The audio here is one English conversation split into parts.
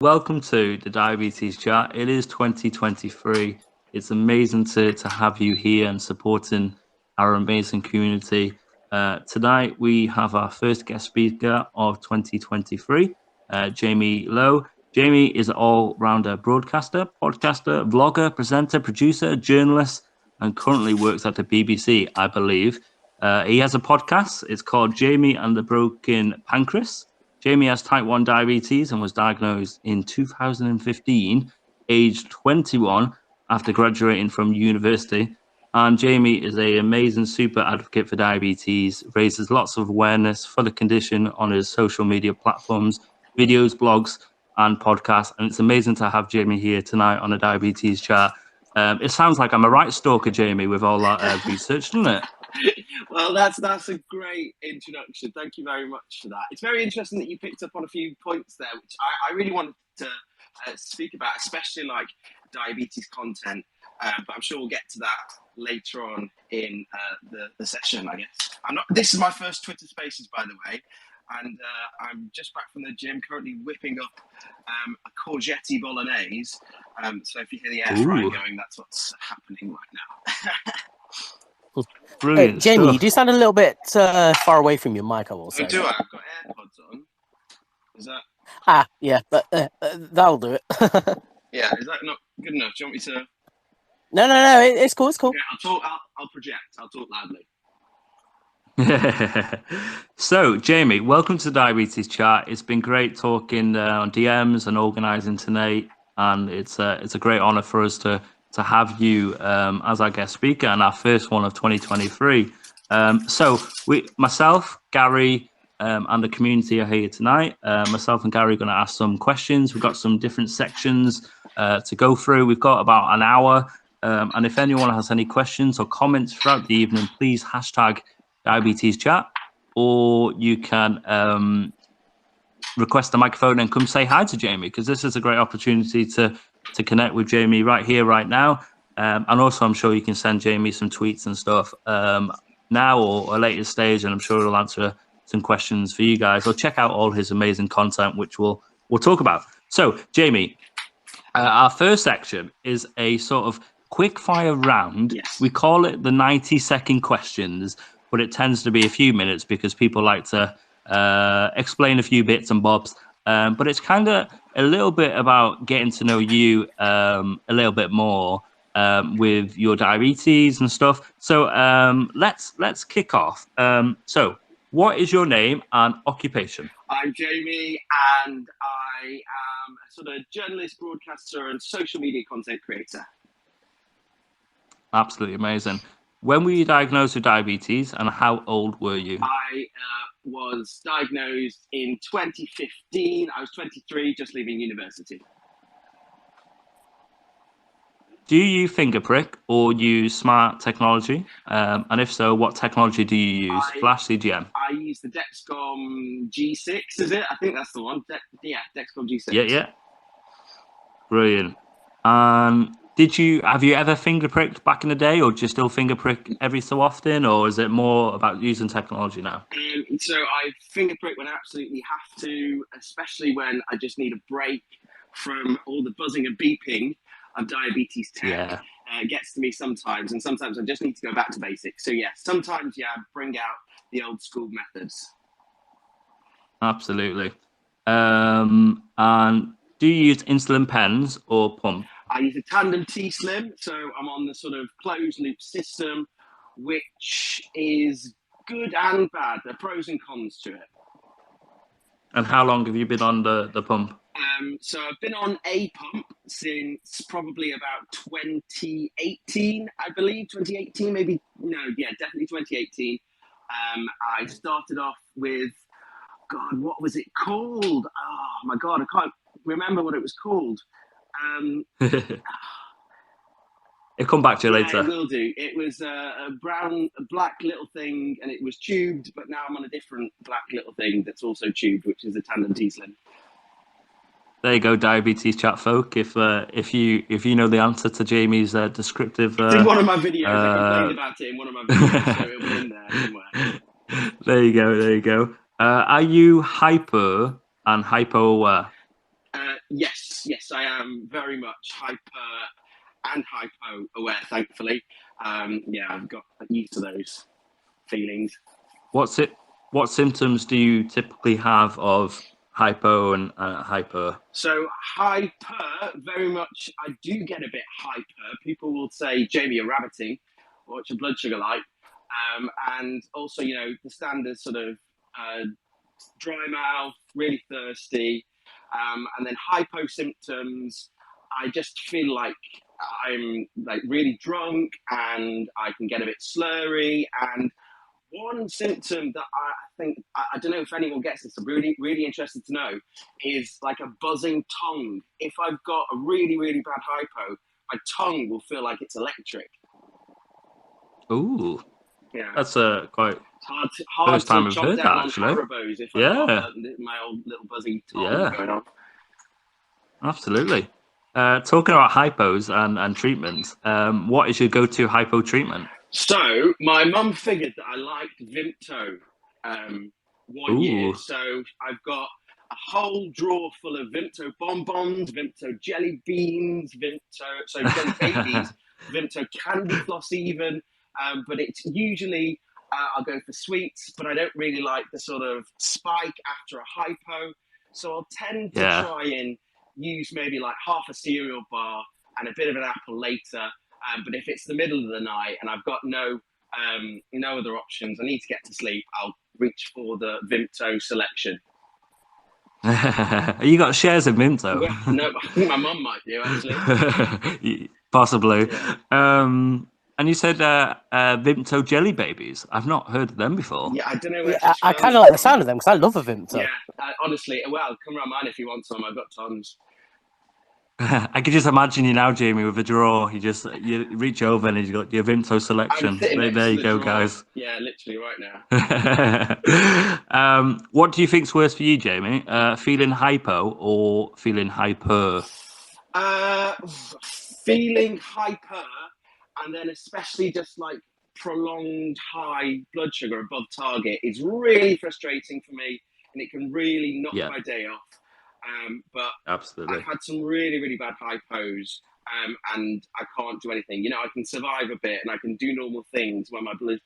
welcome to the Diabetes Chat. It is 2023. It's amazing to have you here and supporting our amazing community. Tonight, we have our first guest speaker of 2023, Jamie Lowe. Jamie is an all-rounder broadcaster, podcaster, vlogger, presenter, producer, journalist, and currently works at the BBC, I believe. He has a podcast. It's called Jamie and the Broken Pancreas. Jamie has type 1 diabetes and was diagnosed in 2015, aged 21, after graduating from university. And Jamie is an amazing super advocate for diabetes, raises lots of awareness for the condition on his social media platforms, videos, blogs, and podcasts. And it's amazing to have Jamie here tonight on a Diabetes Chat. It sounds like I'm a right stalker, Jamie, with all that research, doesn't it? Well, that's a great introduction. Thank you very much for that. It's very interesting that you picked up on a few points there, which I really wanted to speak about, especially like diabetes content. But I'm sure we'll get to that later on in the session, I guess. This is my first Twitter Spaces, by the way, and I'm just back from the gym, currently whipping up a courgette bolognese. So if you hear the air fryer going, that's what's happening right now. Brilliant Jamie, stuff. you do sound a little bit far away from your mic, I will say. Oh, do I? I've got AirPods on. Is that? Yeah, but that'll do it. Yeah, is that not good enough? Do you want me to? No, it's cool, it's cool. Okay, I'll project. I'll talk loudly. So, Jamie, welcome to the Diabetes Chat. It's been great talking on DMs and organising tonight, and it's a great honour for us to have you as our guest speaker and our first one of 2023. So myself, Gary, and the community are here tonight. Myself and Gary are going to ask some questions. We've got some different sections to go through. We've got about an hour. And if anyone has any questions or comments throughout the evening, please hashtag Diabetes Chat, or you can request the microphone and come say hi to Jamie, because this is a great opportunity to connect with Jamie right here, right now. And also, I'm sure you can send Jamie some tweets and stuff now or a later stage, and I'm sure he'll answer some questions for you guys, or check out all his amazing content, which we'll talk about. So, Jamie, our first section is a sort of quick fire round. Yes. We call it the 90-second questions, but it tends to be a few minutes because people like to explain a few bits and bobs. But it's kind of a little bit about getting to know you a little bit more with your diabetes and stuff. So let's kick off. So what is your name and occupation? I'm Jamie, and I am a sort of journalist, broadcaster, and social media content creator. Absolutely amazing. When were you diagnosed with diabetes, and how old were you? I was diagnosed in 2015. I was 23, just leaving university. Do you use finger prick or use smart technology? And if so, what technology do you use? Flash, CGM? I use the Dexcom G6, is it? I think that's the one. Dexcom G6. Yeah. Brilliant. And have you ever finger pricked back in the day, or do you still finger prick every so often, or is it more about using technology now? So I finger prick when I absolutely have to, especially when I just need a break from all the buzzing and beeping of diabetes tech. Yeah. It gets to me sometimes, and sometimes I just need to go back to basics. So yeah, sometimes bring out the old school methods. Absolutely. And do you use insulin pens or pump? I use a tandem T-Slim, so I'm on the sort of closed loop system, which is good and bad. There are pros and cons to it. And how long have you been on the pump? So I've been on a pump since probably about 2018, I believe. 2018, maybe? No, yeah, definitely 2018. I started off with, God, what was it called? Oh my God, I can't remember what it was called. It'll come back to you later. It will do. It was a black little thing, and it was tubed, but now I'm on a different black little thing that's also tubed, which is a tandem T-Slim. There you go, Diabetes Chat folk. If you know the answer to Jamie's descriptive, it's in one of my videos. I complained about it in one of my videos, so it'll be in there somewhere. There you go. Are you hyper and hypo aware? Yes, I am very much hyper and hypo aware, thankfully. Yeah, I've got used to those feelings. What symptoms do you typically have of hypo and hyper? So hyper, very much, I do get a bit hyper. People will say, Jamie, you're rabbiting. What's your blood sugar like? And also, the standard sort of dry mouth, really thirsty. And then hypo symptoms, I just feel like I'm like really drunk and I can get a bit slurry. And one symptom that I think, I don't know if anyone gets this, I'm really, really interested to know, is like a buzzing tongue. If I've got a really, really bad hypo, my tongue will feel like it's electric. Ooh, Yeah. that's quite It's hard first time to I've chop heard down that, on actually. Haribos if Yeah. I've got my old little buzzing tongue going on. Absolutely. Talking about hypos and treatments, what is your go-to hypo treatment? So my mum figured that I liked Vimto one year. Ooh. So I've got a whole drawer full of Vimto bonbons, Vimto jelly beans, jelly babies, Vimto candy floss even. But it's usually, I'll go for sweets, but I don't really like the sort of spike after a hypo. So I'll tend to try and use maybe like half a cereal bar and a bit of an apple later. But if it's the middle of the night and I've got no other options, I need to get to sleep, I'll reach for the Vimto selection. You got shares of Vimto? Well, no, I think my mum might do, actually. Possibly. Yeah. And you said Vimto jelly babies. I've not heard of them before. Yeah, I don't know where I kind of like the sound of them because I love a Vimto. Yeah, honestly, well, come around mine if you want some. I've got tons. I could just imagine you now, Jamie, with a drawer. You reach over and you've got your Vimto selection. There you go, guys. Yeah, literally right now. What do you think's worse for you, Jamie? Feeling hypo or feeling hyper? Feeling hyper, and then especially just like prolonged high blood sugar above target is really frustrating for me, and it can really knock my day off. But absolutely, I've had some really, really bad hypos, and I can't do anything. I can survive a bit, and I can do normal things when my blood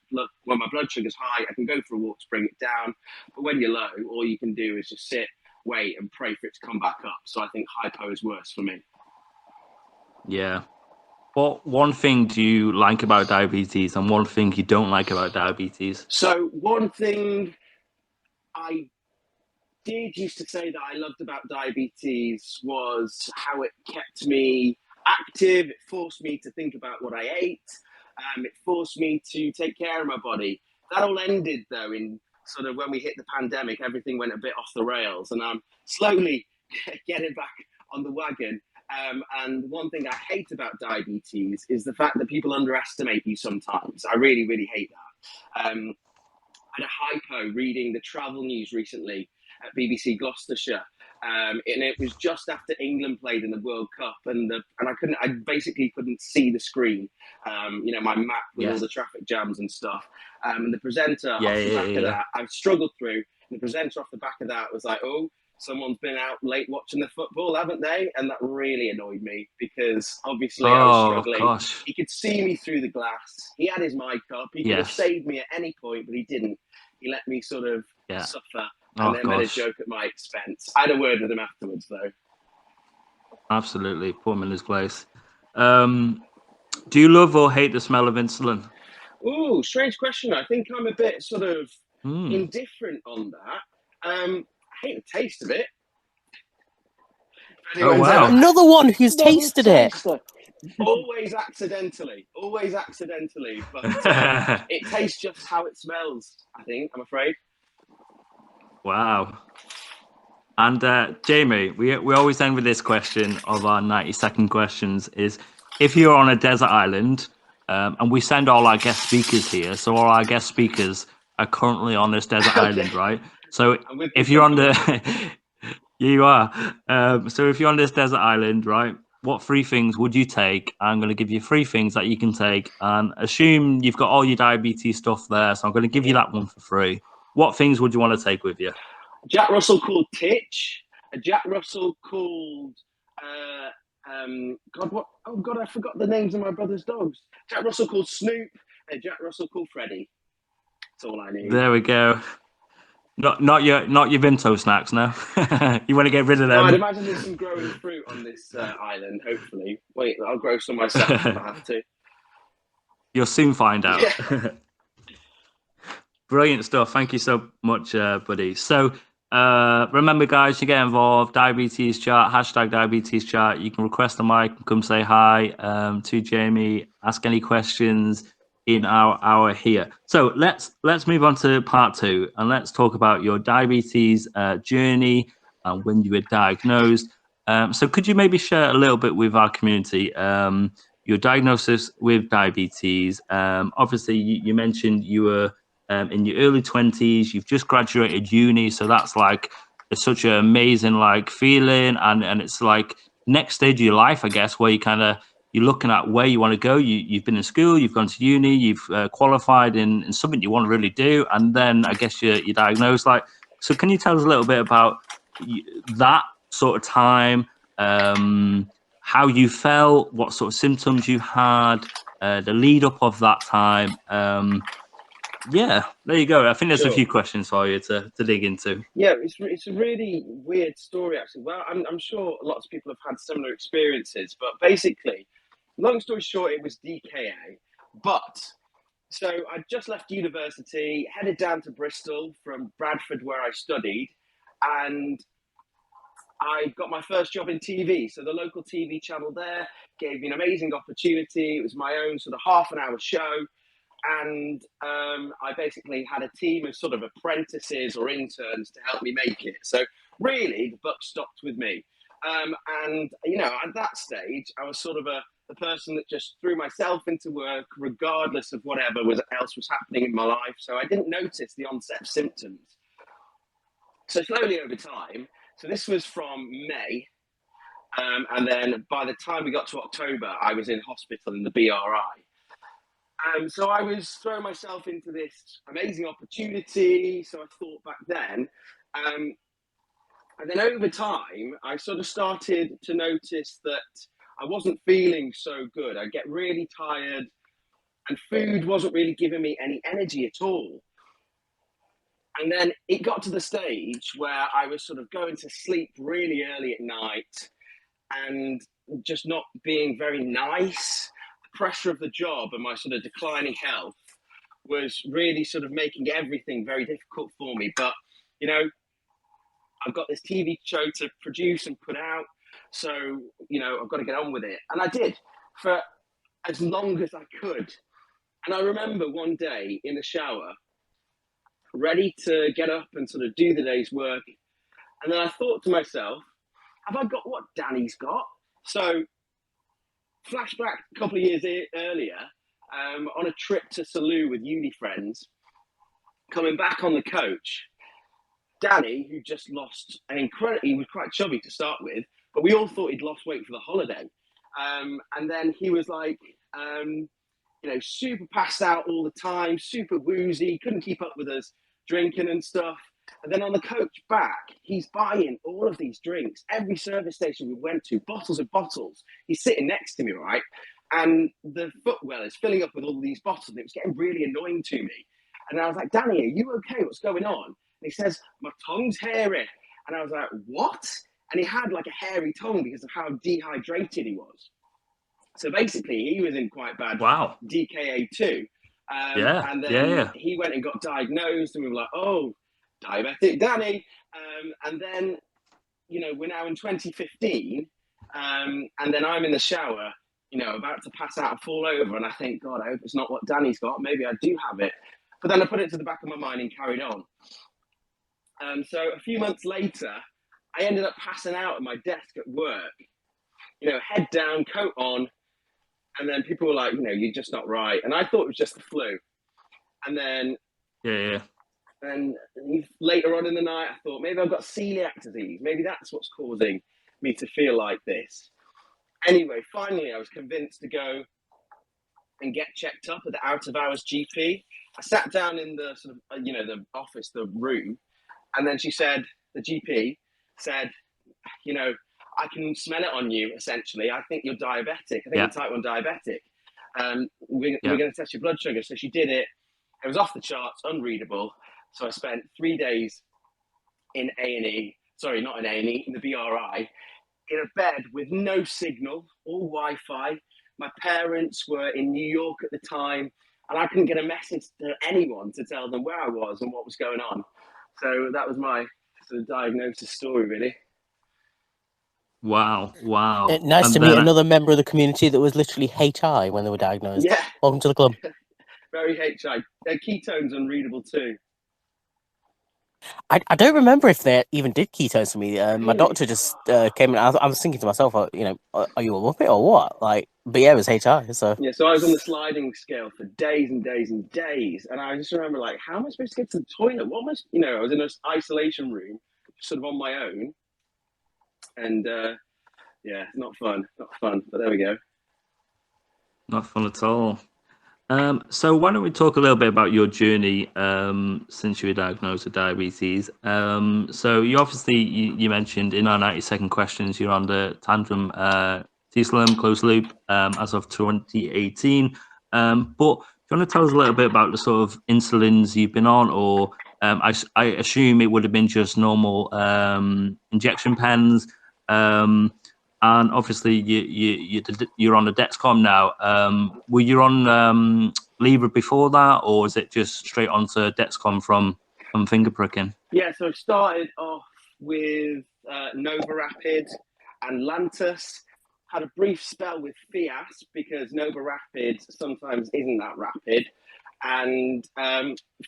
sugar's high. I can go for a walk to bring it down, but when you're low, all you can do is just sit, wait, and pray for it to come back up. So I think hypo is worse for me. Yeah. What one thing do you like about diabetes, and one thing you don't like about diabetes? So one thing I used to say that I loved about diabetes was how it kept me active. It forced me to think about what I ate. It forced me to take care of my body. That all ended though in sort of when we hit the pandemic. Everything went a bit off the rails, and I'm slowly getting back on the wagon. And one thing I hate about diabetes is the fact that people underestimate you sometimes. I really, really hate that. I had a hypo reading the travel news recently at BBC Gloucestershire, and it was just after England played in the World Cup, and I basically couldn't see the screen, my map with all the traffic jams and stuff, and the presenter off the back of that, I've struggled through, and the presenter off the back of that was like, oh, someone's been out late watching the football, haven't they? And that really annoyed me because obviously I was struggling. Gosh. He could see me through the glass. He had his mic up. He could have saved me at any point, but he didn't. He let me sort of suffer and then made a joke at my expense. I had a word with him afterwards, though. Absolutely. Put him in his place. Do you love or hate the smell of insulin? Ooh, strange question. I think I'm a bit sort of indifferent on that. I hate the taste of it. Oh, wow. Another one who's tasted it. Always accidentally, but it tastes just how it smells, I think, I'm afraid. Wow. And Jamie, we always end with this question of our 90-second questions is, if you're on a desert island, and we send all our guest speakers here, so all our guest speakers are currently on this desert island, right? So if you're on the... You are. So if you're on this desert island, right, what 3 things would you take? I'm going to give you 3 things that you can take, and assume you've got all your diabetes stuff there, so I'm going to give you that one for free. What things would you want to take with you? Jack Russell called Titch, a Jack Russell called God, what? Oh God, I forgot the names of my brother's dogs. Jack Russell called Snoop, and Jack Russell called Freddie. That's all I need. There we go. Not your Vimto snacks, no. You want to get rid of No, I'd them. imagine there's some growing fruit on this island. Hopefully, wait, I'll grow some myself if I have to. You'll soon find out. Yeah. Brilliant stuff. Thank you so much, buddy. So remember, guys, to get involved, diabetes chart, hashtag diabetes chart. You can request a mic and come say hi to Jamie, ask any questions in our hour here. So let's move on to part 2, and let's talk about your diabetes journey and when you were diagnosed. So could you maybe share a little bit with our community your diagnosis with diabetes? Obviously, you mentioned you were in your early 20s, you've just graduated uni, so that's like it's such an amazing like feeling, and it's like next stage of your life, I guess, where you're looking at where you want to go. You've been in school, you've gone to uni, you've qualified in something you want to really do, and then I guess you're diagnosed. Like, so can you tell us a little bit about that sort of time, how you felt, what sort of symptoms you had, the lead up of that time? Yeah, there you go. I think there's a few questions for you to dig into. Yeah, it's a really weird story, actually. Well, I'm sure lots of people have had similar experiences, but basically, long story short, it was DKA. But so I just left university, headed down to Bristol from Bradford, where I studied, and I got my first job in TV. So the local TV channel there gave me an amazing opportunity. It was my own sort of half an hour show. And I basically had a team of sort of apprentices or interns to help me make it. So really, the buck stopped with me. And, you know, at that stage, I was sort of the person that just threw myself into work, regardless of whatever else was happening in my life. So I didn't notice the onset of symptoms. So slowly over time, so this was from May. And then by the time we got to October, I was in hospital in the BRI. So I was throwing myself into this amazing opportunity. So I thought back then. And then over time, I sort of started to notice that I wasn't feeling so good. I'd get really tired and food wasn't really giving me any energy at all. And then it got to the stage where I was sort of going to sleep really early at night and just not being very nice. Pressure of the job and my sort of declining health was really sort of making everything very difficult for me. But, you know, I've got this TV show to produce and put out. So, you know, I've got to get on with it. And I did for as long as I could. And I remember one day in the shower, ready to get up and sort of do the day's work. And then I thought to myself, have I got what Danny's got? So flashback a couple of years earlier, on a trip to Lowe with uni friends, coming back on the coach, Danny, who just lost he was quite chubby to start with, but we all thought he'd lost weight for the holiday. And then he was like, you know, super passed out all the time, super woozy, couldn't keep up with us drinking and stuff. And then on the coach back, he's buying all of these drinks. Every service station we went to, bottles and bottles. He's sitting next to me, right? And the footwell is filling up with all these bottles. And it was getting really annoying to me. And I was like, Danny, are you okay? What's going on? And he says, my tongue's hairy. And I was like, what? And he had like a hairy tongue because of how dehydrated he was. So basically, he was in quite bad DKA too. And then he went and got diagnosed, and we were like, oh, diabetic Danny. And then, you know, we're now in 2015, and then I'm in the shower, you know, about to pass out and fall over, and I think, God, I hope it's not what Danny's got. Maybe I do have it. But then I put it to the back of my mind and carried on. So a few months later, I ended up passing out at my desk at work, you know, head down, coat on, and then people were like, you know, you're just not right. And I thought it was just the flu. And then and later on in the night, I thought maybe I've got celiac disease. Maybe that's what's causing me to feel like this. Anyway, finally, I was convinced to go and get checked up at the out-of-hours GP. I sat down in the sort of, you know, the office, the room, and then she said, the GP said, you know, I can smell it on you, essentially. I think you're diabetic. I think Yeah. you're type 1 diabetic. We're Yeah. going to test your blood sugar. So she did it. It was off the charts, unreadable. So I spent 3 days in A&E, sorry, not in A&E, in the BRI, in a bed with no signal, all Wi-Fi. My parents were in New York at the time, and I couldn't get a message to anyone to tell them where I was and what was going on. So that was my sort of diagnosis story, really. Wow. Nice And to meet then, another member of the community that was literally HI when they were diagnosed. Yeah, Welcome to the club. very HI. Ketones unreadable too. I don't remember if they even did ketones for me. My Really? doctor just came in. I was thinking to myself, you know, are you a muppet or what? Like, but yeah, it was HI. So Yeah, so I was on the sliding scale for days and days and days, and I just remember like, how am I supposed to get to the toilet? What was, you know, I was in an isolation room, sort of on my own, and yeah, not fun, but there we go. not fun at all. So why don't we talk a little bit about your journey since you were diagnosed with diabetes? So you obviously you mentioned in our 90-second questions you're on the tandem T-Slim closed loop as of 2018. But do you want to tell us a little bit about the sort of insulins you've been on, or I assume it would have been just normal injection pens. And obviously, you're on the Dexcom now. Were you on Libra before that, or is it just straight onto Dexcom from finger pricking? Yeah, so I started off with Nova Rapid and Lantus. Had a brief spell with Fias because Nova Rapid sometimes isn't that rapid, and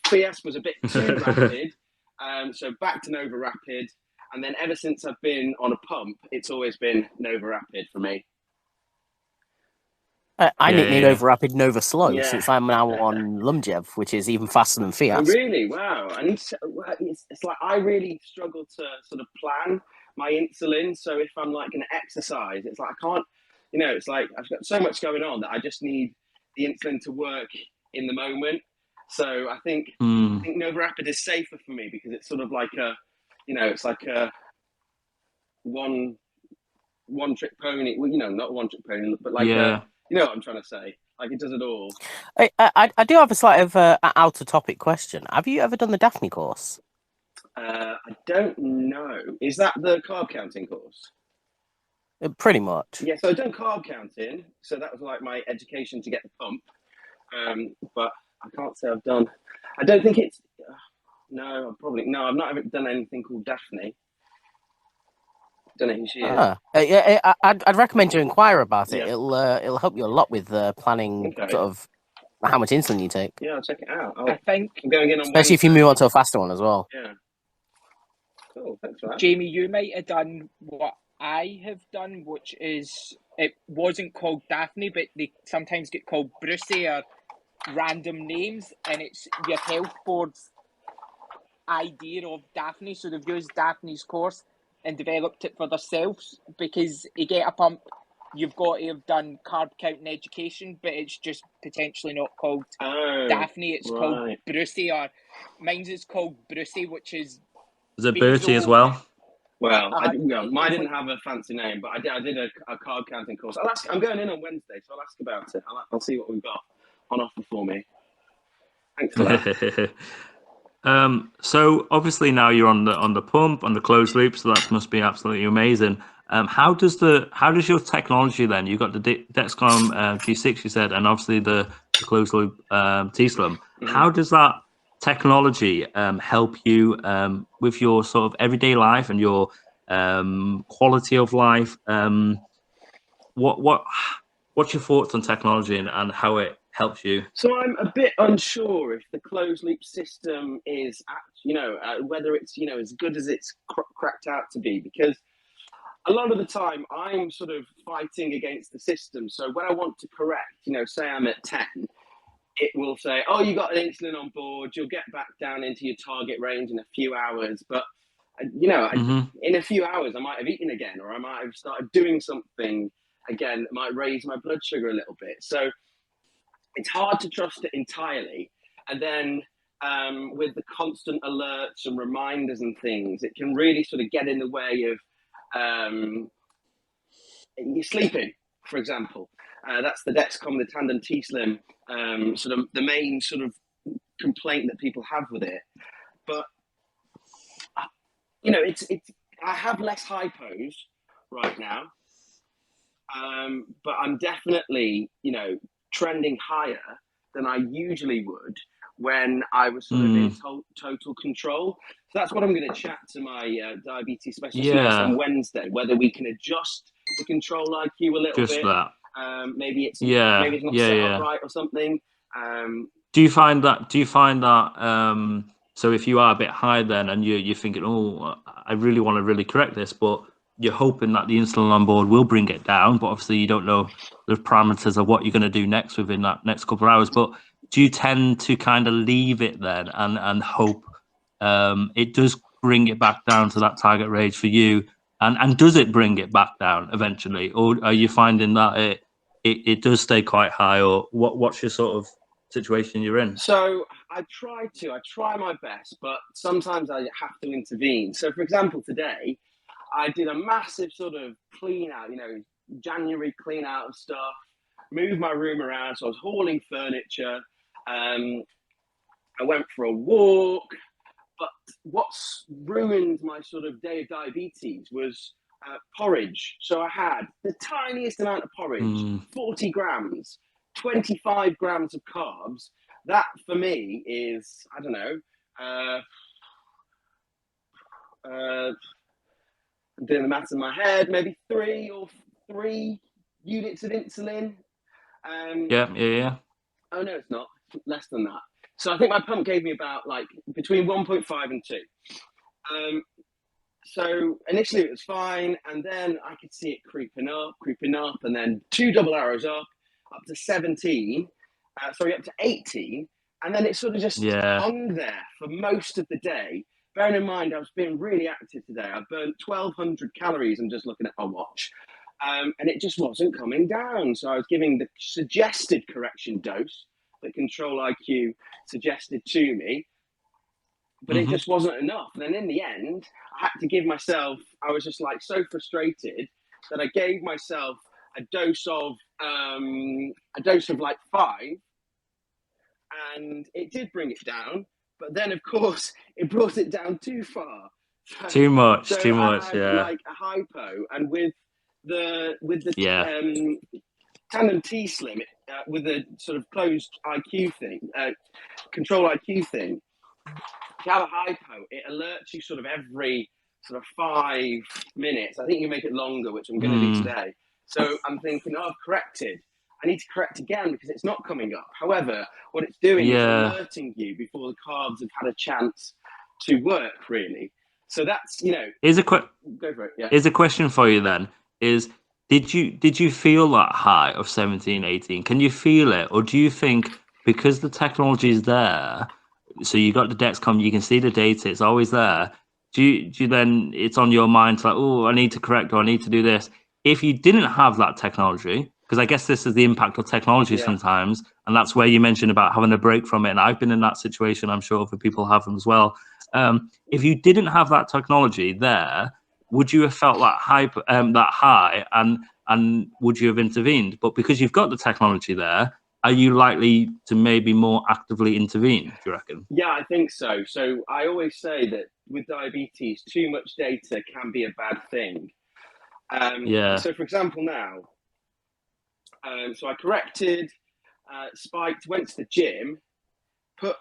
Fias was a bit too rapid. So back to Nova Rapid. And then ever since I've been on a pump, it's always been Nova Rapid for me. I nicknamed Nova Rapid Nova Slow Yeah. since I'm now on Lumjev, which is even faster than Fiat. Oh, really? Wow. I need to, it's like I really struggle to sort of plan my insulin. So if I'm like going to exercise, it's like I can't, you know, it's like I've got so much going on that I just need the insulin to work in the moment. So I think Nova Rapid is safer for me because it's sort of like a, you know, it's like a one trick pony. Well, you know, not one trick pony, but like a, you know what I'm trying to say? Like it does it all. I do have a slight of out of topic question. Have you ever done the Daphne course? I don't know. Is that the carb counting course? Pretty much. Yeah, so I've done carb counting. So that was like my education to get the pump. But I can't say I've done. I don't think it's. No, I'm probably no. I've not done anything called Daphne. Don't know who she is. I'd recommend you inquire about it. Yeah. It'll help you a lot with planning sort of how much insulin you take. Yeah, I'll check it out. I think I'm going in on especially Wednesday. if you move on to a faster one as well. Yeah. Cool. Thanks for that. Jamie, you might have done what I have done, which is it wasn't called Daphne, but they sometimes get called Brucey or random names, and it's your health board's idea of Daphne. So they've used Daphne's course and developed it for themselves because you get a pump, you've got to have done carb counting education, but it's just potentially not called Daphne. It's called Brucey, or mine's is called Brucey, which is. Is it Bertie as well? Well, mine didn't have a fancy name, but I did a carb counting course. I'm going in on Wednesday, so I'll ask about it. I'll see what we've got on offer for me. Thanks for that. So obviously now you're on the pump, on the closed loop, so that must be absolutely amazing. How does your technology then? You've got the Dexcom G6, you said, and obviously the closed loop T-Slim. How does that technology help you with your sort of everyday life and your quality of life? What's your thoughts on technology and how it helps you? So I'm a bit unsure if the closed loop system is, whether it's as good as it's cracked out to be, because a lot of the time I'm sort of fighting against the system. So when I want to correct, say I'm at 10, it will say, oh, you got an insulin on board, you'll get back down into your target range in a few hours. But, in a few hours, I might have eaten again, or I might have started doing something again that might raise my blood sugar a little bit. So it's hard to trust it entirely. And then with the constant alerts and reminders and things, it can really sort of get in the way of you're sleeping, for example. That's the Dexcom, the Tandem T-Slim, sort of the main sort of complaint that people have with it. But it's I have less hypos right now, but I'm definitely trending higher than I usually would when I was sort of in total control. So that's what I'm going to chat to my diabetes specialist next on Wednesday, whether we can adjust the control IQ a little bit. That. Maybe it's not set up right or something. Do you find that so if you are a bit high then and you're thinking, oh, I really want to really correct this, but you're hoping that the insulin on board will bring it down, but obviously you don't know the parameters of what you're going to do next within that next couple of hours. But do you tend to kind of leave it then and hope it does bring it back down to that target range for you? And does it bring it back down eventually? Or are you finding that it does stay quite high? Or what's your sort of situation you're in? So I try my best, but sometimes I have to intervene. So for example, today I did a massive sort of clean out, January clean out of stuff, moved my room around. So I was hauling furniture. I went for a walk, but what's ruined my sort of day of diabetes was porridge. So I had the tiniest amount of porridge, 40 grams, 25 grams of carbs. That for me is, I don't know, I'm doing the maths in my head, maybe 3 units of insulin. Yeah. Oh no, it's not. Less than that. So I think my pump gave me about like between 1.5 and 2. So initially it was fine, and then I could see it creeping up, and then 2 double arrows up to 17, up to 18, and then it sort of just hung there for most of the day. Bearing in mind, I was being really active today. I burnt 1,200 calories. I'm just looking at my watch. And it just wasn't coming down. So I was giving the suggested correction dose that Control IQ suggested to me, but it just wasn't enough. And then in the end, I had to give myself, I was just like so frustrated that I gave myself a dose of like 5, and it did bring it down. But then, of course, it brought it down too far. Too much, Like a hypo, and with the Tandem T-Slim, with the sort of closed IQ thing, control IQ thing, if you have a hypo, it alerts you sort of every sort of 5 minutes. I think you make it longer, which I'm going to do today. So I'm thinking, I've corrected. I need to correct again because it's not coming up. However, what it's doing is alerting you before the carbs have had a chance to work, really. So that's, go for it. Yeah. Here's a question for you then. Did you feel that high of 17, 18? Can you feel it? Or do you think because the technology is there, so you got the Dexcom, you can see the data, it's always there. Do you then, it's on your mind to like, oh, I need to correct or I need to do this. If you didn't have that technology, because I guess this is the impact of technology sometimes, and that's where you mentioned about having a break from it. And I've been in that situation. I'm sure other people have them as well. If you didn't have that technology there, would you have felt that high, and would you have intervened? But because you've got the technology there, are you likely to maybe more actively intervene, do you reckon? Yeah, I think so. So I always say that with diabetes, too much data can be a bad thing. So for example, now, so I corrected, spiked, went to the gym, put,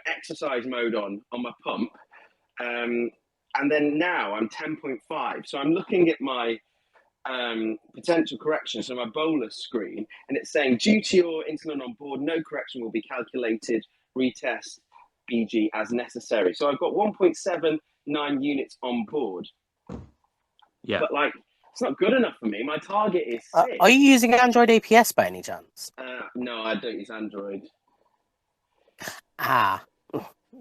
exercise mode on my pump. And then now I'm 10.5. So I'm looking at my potential correction, so my bolus screen, and it's saying, due to your insulin on board, no correction will be calculated, retest BG as necessary. So I've got 1.79 units on board. Yeah. But it's not good enough for me. My target is 6. Are you using Android APS by any chance? No, I don't use Android.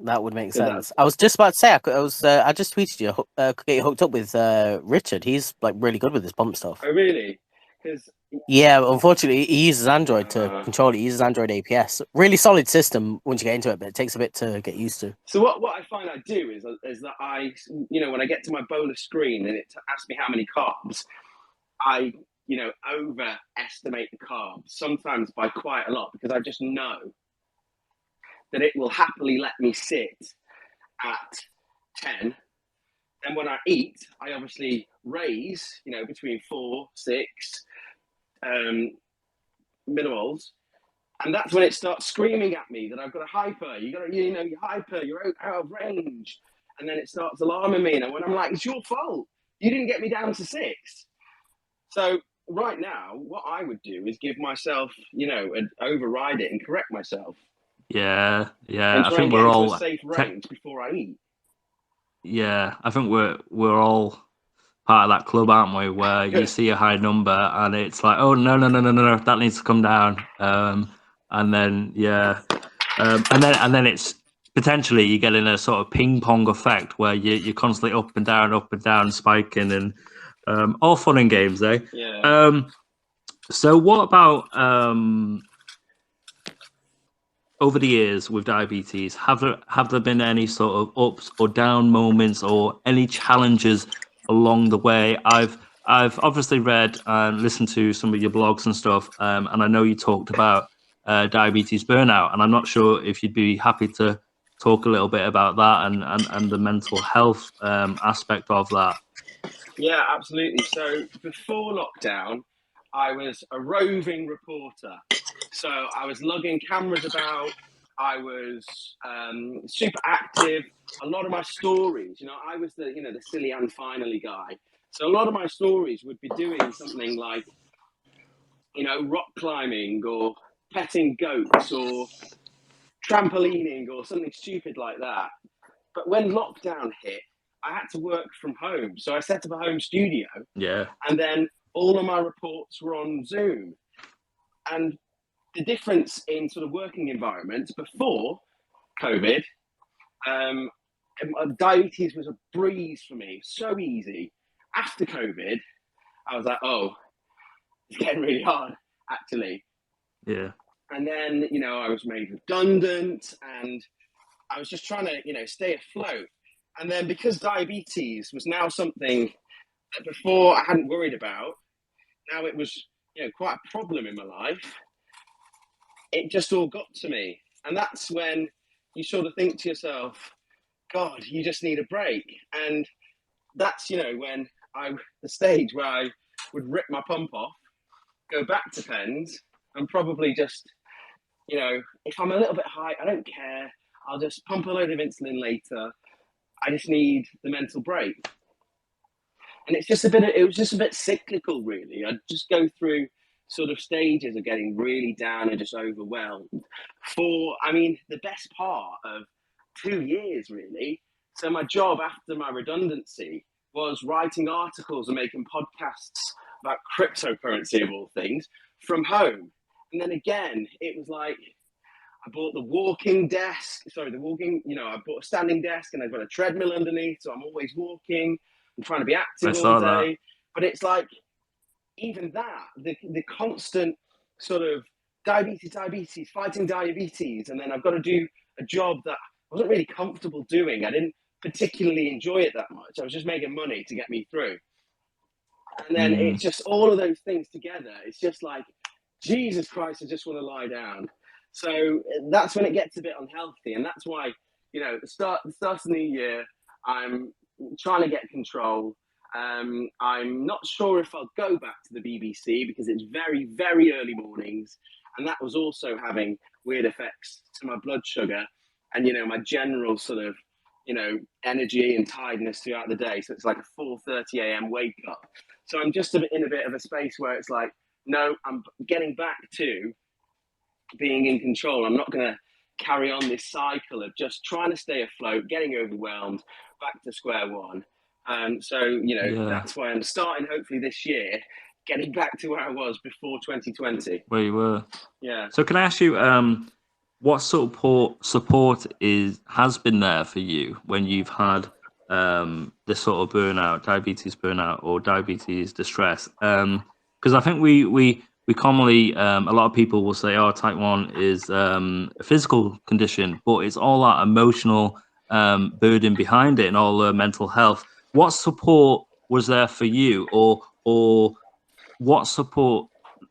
That would make sense. I was just about to say, I just tweeted you, could get you hooked up with Richard. He's really good with his pump stuff. Oh, really? Because Yeah, unfortunately, he uses Android to control it. He uses Android APS. Really solid system once you get into it, but it takes a bit to get used to. so what I find I do is that I, when I get to my bowl of screen and it asks me how many carbs, I, overestimate the carbs, sometimes by quite a lot, because I just know that it will happily let me sit at 10. And when I eat, I obviously raise, between 4, 6 millimoles. And that's when it starts screaming at me that I've got a hyper. You're hyper, you're out of range. And then it starts alarming me. And when I'm like, it's your fault. You didn't get me down to 6. So right now, what I would do is give myself, override it and correct myself. Yeah. And I try think and get we're into all a safe range before I eat. Yeah, I think we're all part of that club, aren't we? Where you see a high number and it's like, oh no, that needs to come down. And then and then it's potentially you get in a sort of ping pong effect where you're constantly up and down, spiking, and all fun and games, eh? Yeah. So what about over the years with diabetes, have there been any sort of ups or down moments or any challenges along the way? I've obviously read and listened to some of your blogs and stuff, and I know you talked about diabetes burnout, and I'm not sure if you'd be happy to talk a little bit about that and the mental health aspect of that. Yeah, absolutely. So before lockdown, I was a roving reporter. So I was lugging cameras about. I was super active. A lot of my stories, I was the silly and finally guy. So a lot of my stories would be doing something like, rock climbing or petting goats or trampolining or something stupid like that. But when lockdown hit, I had to work from home. So I set up a home studio. Yeah. And then all of my reports were on Zoom. And the difference in sort of working environments before COVID, diabetes was a breeze for me, so easy. After COVID, I was like, oh, it's getting really hard, actually. Yeah. And then, I was made redundant and I was just trying to, stay afloat. And then because diabetes was now something that before I hadn't worried about, now it was, quite a problem in my life. It just all got to me. And that's when you sort of think to yourself, God, you just need a break. And that's, when the stage where I would rip my pump off, go back to pens and probably just, if I'm a little bit high, I don't care. I'll just pump a load of insulin later. I just need the mental break. And it was just a bit cyclical, really. I'd just go through sort of stages of getting really down and just overwhelmed the best part of 2 years, really. So my job after my redundancy was writing articles and making podcasts about cryptocurrency of all things from home. And then again, it was like, I bought I bought a standing desk and I've got a treadmill underneath. So I'm always walking. I'm trying to be active all day. That. But it's like, even that, the constant sort of diabetes, fighting diabetes. And then I've got to do a job that I wasn't really comfortable doing. I didn't particularly enjoy it that much. I was just making money to get me through. And then it's just all of those things together. It's just like, Jesus Christ, I just want to lie down. So that's when it gets a bit unhealthy. And that's why, the start of the new year, I'm trying to get control. I'm not sure if I'll go back to the BBC because it's very, very early mornings. And that was also having weird effects to my blood sugar and, my general sort of, energy and tiredness throughout the day. So it's like a 4:30 a.m. wake up. So I'm just in a bit of a space where it's like, no, I'm getting back to being in control. I'm not going to carry on this cycle of just trying to stay afloat, getting overwhelmed, back to square one. That's why I'm starting hopefully this year, getting back to where I was before 2020. Where you were. Yeah. So can I ask you, what support has been there for you when you've had this sort of burnout, diabetes burnout or diabetes distress? Because because I think we commonly a lot of people will say, oh, type 1 is a physical condition, but it's all that emotional burden behind it and all the mental health. What support was there for you, or what support,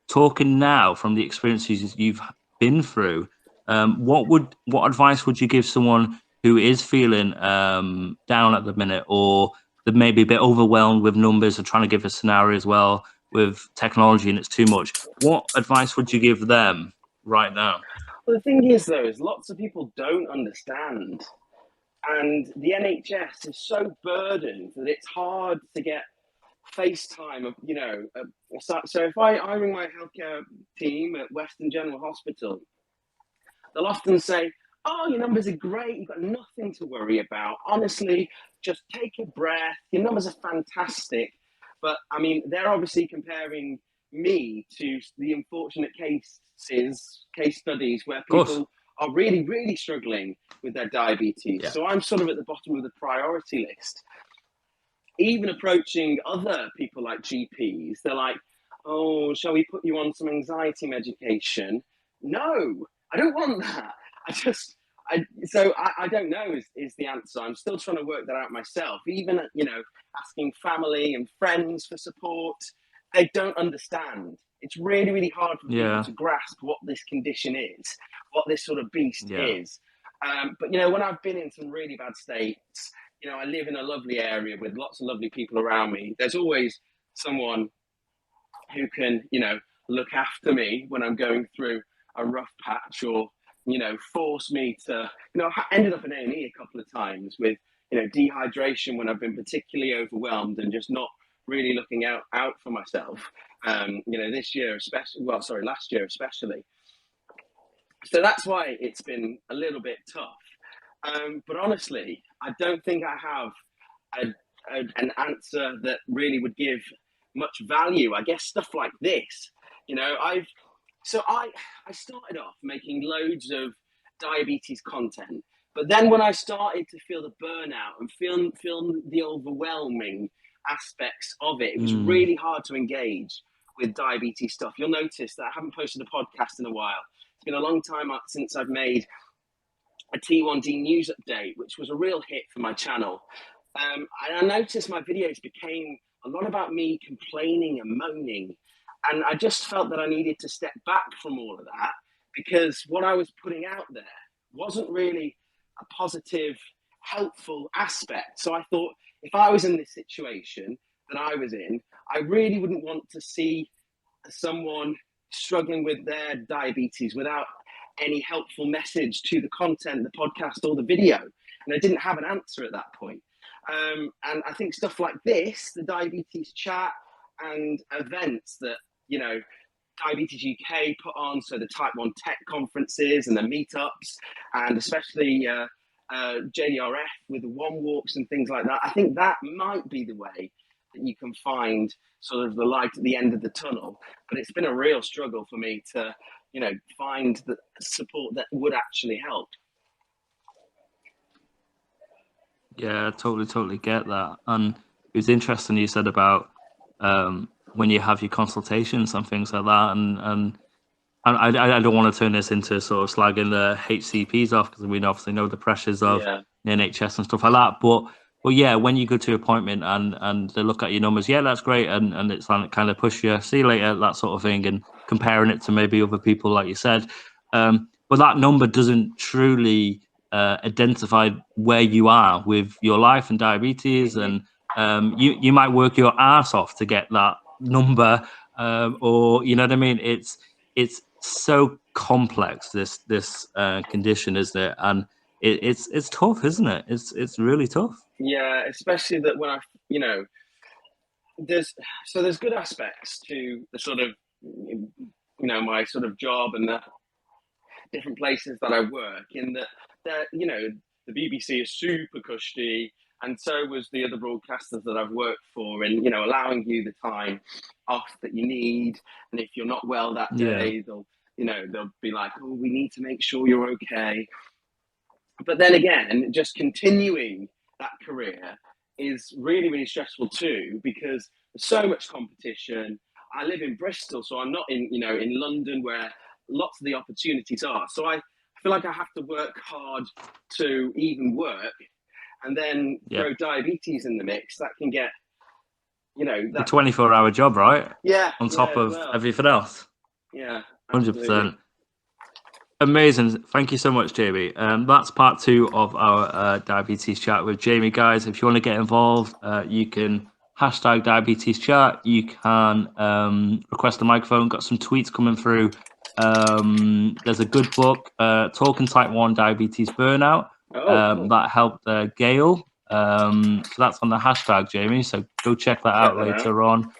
talking now from the experiences you've been through, what advice would you give someone who is feeling down at the minute, or that may be a bit overwhelmed with numbers and trying to give a scenario as well with technology and it's too much? What advice would you give them right now? Well, the thing is, though, is lots of people don't understand, and the NHS is so burdened that it's hard to get FaceTime. So if I ring my healthcare team at Western General Hospital, they'll often say, "Oh, your numbers are great. You've got nothing to worry about. Honestly, just take a breath. Your numbers are fantastic." But I mean, they're obviously comparing me to the unfortunate case studies where people are really, really struggling with their diabetes. Yeah. So I'm sort of at the bottom of the priority list. Even approaching other people like GPs, they're like, "Oh, shall we put you on some anxiety medication?" No, I don't want that. I don't know is the answer. I'm still trying to work that out myself. Even, asking family and friends for support, they don't understand. It's really, really hard for people to grasp what this condition is, what this sort of beast is. But, when I've been in some really bad states, I live in a lovely area with lots of lovely people around me. There's always someone who can, look after me when I'm going through a rough patch, or, force me to, I ended up in A&E a couple of times with, dehydration when I've been particularly overwhelmed and just not really looking out for myself. Last year especially. So that's why it's been a little bit tough. But honestly, I don't think I have an answer that really would give much value. I guess stuff like this, I started off making loads of diabetes content, but then when I started to feel the burnout and feel the overwhelming aspects of it, it was really hard to engage with diabetes stuff. You'll notice that I haven't posted a podcast in a while. It's been a long time since I've made a T1D news update, which was a real hit for my channel. And I noticed my videos became a lot about me complaining and moaning. And I just felt that I needed to step back from all of that, because what I was putting out there wasn't really a positive, helpful aspect. So I thought, if I was in this situation that I was in, I really wouldn't want to see someone struggling with their diabetes without any helpful message to the content, the podcast or the video. And I didn't have an answer at that point. And I think stuff like this, the diabetes chat and events that, Diabetes UK put on, so the Type 1 tech conferences and the meetups, and especially JDRF with the one walks and things like that, I think that might be the way that you can find sort of the light at the end of the tunnel. But it's been a real struggle for me to, find the support that would actually help. Yeah, I totally get that. And it was interesting you said about when you have your consultations and things like that. And I don't want to turn this into sort of slagging the HCPs off, because we obviously know the pressures of the NHS and stuff like that. But yeah, when you go to your appointment and they look at your numbers, yeah, that's great. And it's like kind of push you, see you later, that sort of thing, and comparing it to maybe other people, like you said. But that number doesn't truly identify where you are with your life and diabetes. And you might work your ass off to get that number, or you know what I mean. It's so complex, this condition, isn't it? And it's tough, isn't it? It's really tough. Yeah, especially that when there's good aspects to the sort of my sort of job and the different places that I work in, that the BBC is super cushy, and so was the other broadcasters that I've worked for, and allowing you the time off that you need. And if you're not well that day, they'll be like, "Oh, we need to make sure you're okay." But then again, just continuing that career is really, really stressful too, because there's so much competition. I live in Bristol, so I'm not in, in London where lots of the opportunities are. So I feel like I have to work hard to even work, and then throw diabetes in the mix. That can get, a 24-hour job, right? Yeah. On top of everything else. Yeah. 100%. Amazing. Thank you so much, Jamie. That's part 2 of our diabetes chat with Jamie, guys. If you want to get involved, you can hashtag diabetes chat. You can request a microphone. Got some tweets coming through. There's a good book, Talking Type 1 Diabetes Burnout, Cool. that helped Gail. So that's on the hashtag, Jamie. So go check that out later on.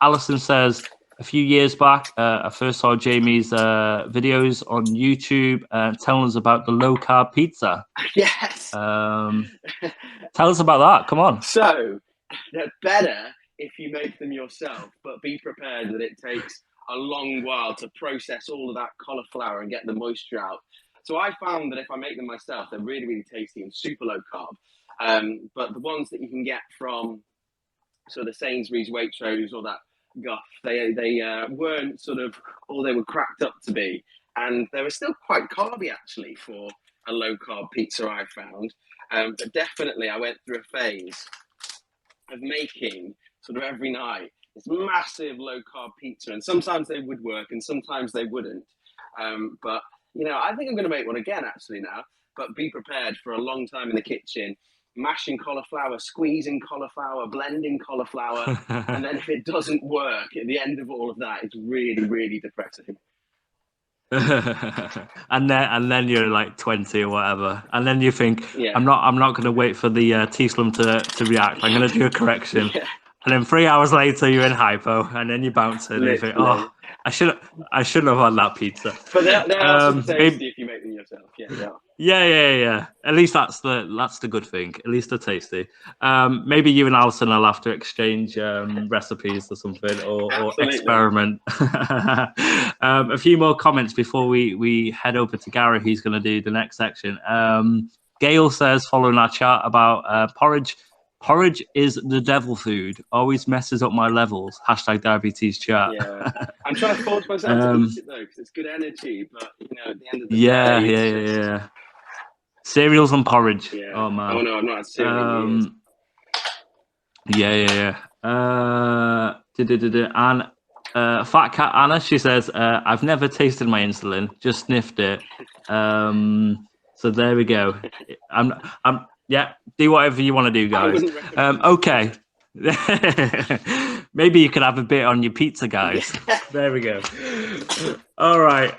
Alison says, a few years back, I first saw Jamie's videos on YouTube telling us about the low-carb pizza. Yes. Tell us about that. Come on. So they're better if you make them yourself, but be prepared that it takes a long while to process all of that cauliflower and get the moisture out. So I found that if I make them myself, they're really, really tasty and super low carb. But the ones that you can get from sort of Sainsbury's, Waitrose, or that guff, they weren't sort of all they were cracked up to be, and they were still quite carby actually for a low carb pizza, I found. But definitely I went through a phase of making sort of every night this massive low carb pizza, and sometimes they would work and sometimes they wouldn't. But I think I'm going to make one again actually now, but be prepared for a long time in the kitchen, mashing cauliflower, squeezing cauliflower, blending cauliflower, and then if it doesn't work at the end of all of that, it's really, really depressing. and then you're like 20 or whatever, and then you think, I'm not going to wait for the T-slum to react. I'm going to do a correction. And then 3 hours later, you're in hypo, and then you bounce it, and you think, "Oh, I shouldn't have had that pizza." But they're also tasty if you make them yourself. Yeah. At least that's the good thing. At least they're tasty. Maybe you and Alison will have to exchange recipes or something, or experiment. A few more comments before we head over to Gary, who's going to do the next section. Gail says, following our chat about porridge. Porridge is the devil food. Always messes up my levels. Hashtag diabetes chat. Yeah, I'm trying to force myself to eat it though, because it's good energy. But at the end of the day, yeah. Cereals and porridge. Yeah. Oh man. Oh no, I'm not had cereal in years. Yeah. And Fat Cat Anna, she says, I've never tasted my insulin, just sniffed it. So there we go. Yeah, do whatever you want to do, guys. Okay. Maybe you could have a bit on your pizza, guys. There we go. All right.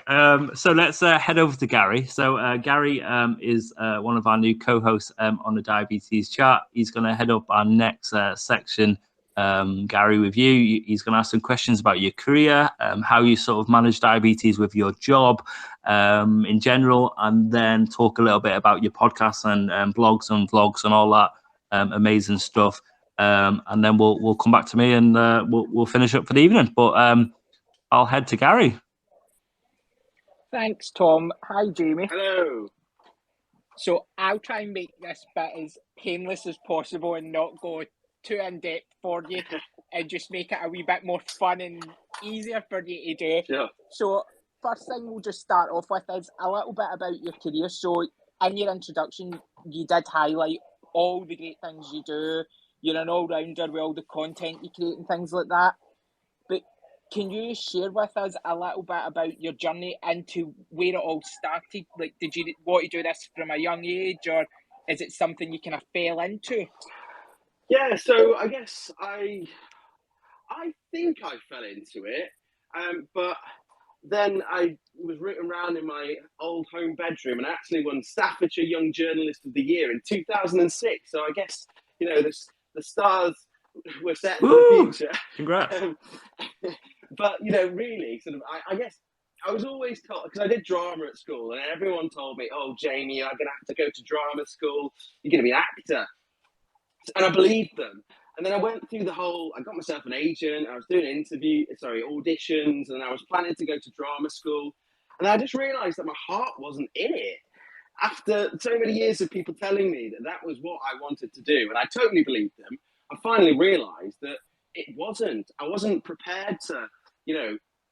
So let's head over to Gary. So Gary is one of our new co-hosts on the Diabetes Chat. He's going to head up our next section, Gary, with you. He's going to ask some questions about your career, how you sort of manage diabetes with your job in general, and then talk a little bit about your podcasts and blogs and vlogs and all that amazing stuff. And then we'll come back to me and we'll finish up for the evening. But I'll head to Gary. Thanks, Tom. Hi, Jamie. Hello. So I'll try and make this bit as painless as possible and not go too in depth for you, and just make it a wee bit more fun and easier for you to do. Yeah. So first thing we'll just start off with is a little bit about your career. So in your introduction, you did highlight all the great things you do. You're an all-rounder with all the content you create and things like that. But can you share with us a little bit about your journey into where it all started? Like, did you want to do this from a young age, or is it something you kind of fell into? Yeah, so I guess I think I fell into it, but then I was written around in my old home bedroom and actually won Staffordshire Young Journalist of the Year in 2006. So I guess, the stars were set for the future. Congrats. But, really, sort of, I guess I was always told, because I did drama at school, and everyone told me, oh, Jamie, you're going to have to go to drama school. You're going to be an actor. And I believed them. And then I went through I got myself an agent. I was doing auditions, and I was planning to go to drama school. And I just realized that my heart wasn't in it. After so many years of people telling me that was what I wanted to do, and I totally believed them, I finally realized that, I wasn't prepared to,